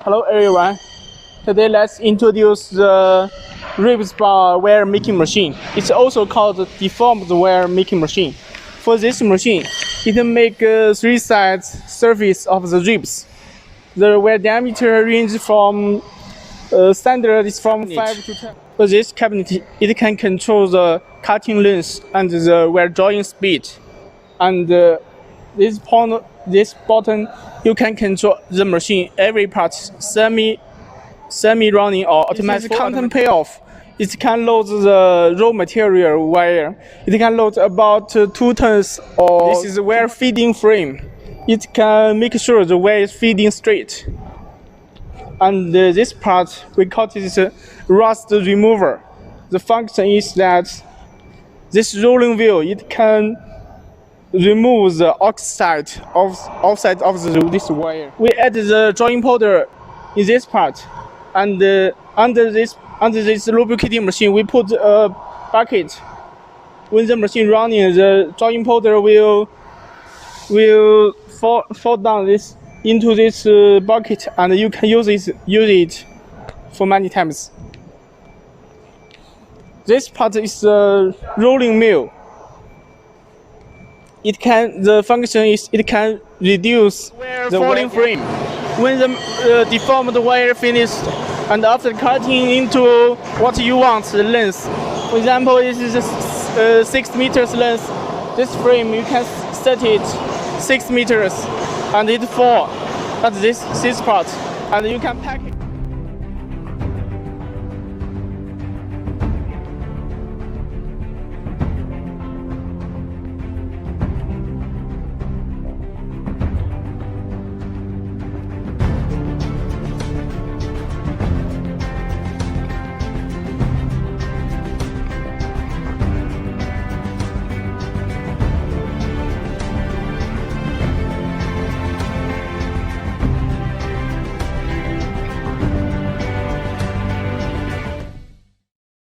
Hello everyone. Today let's introduce the ribs bar wire making machine. It's also called the deformed wire making machine. For this machine, it make three sides surface of the ribs. The wire diameter range from standard is from 5 to 10. For this cabinet, it can control the cutting length and the wire drawing speed. And this button, you can control the machine every part semi-running or automatic. Content payoff. It can load the raw material wire. It can load about 2 tons. Or this is wire feeding frame. It can make sure the wire is feeding straight. And this part we call it rust remover. The function is that this rolling wheel, it can remove the outside of this wire. We add the drawing powder in this part, and under this lubricating machine, we put a bucket. When the machine running, the drawing powder will fall down into this bucket, and you can use it for many times. This part is a rolling mill. The function is it can reduce the falling frame. When the deformed wire finished, and after cutting into what you want the length, for example, this is 6 meters length. This frame you can set it 6 meters, and it fall at this part, and you can pack it.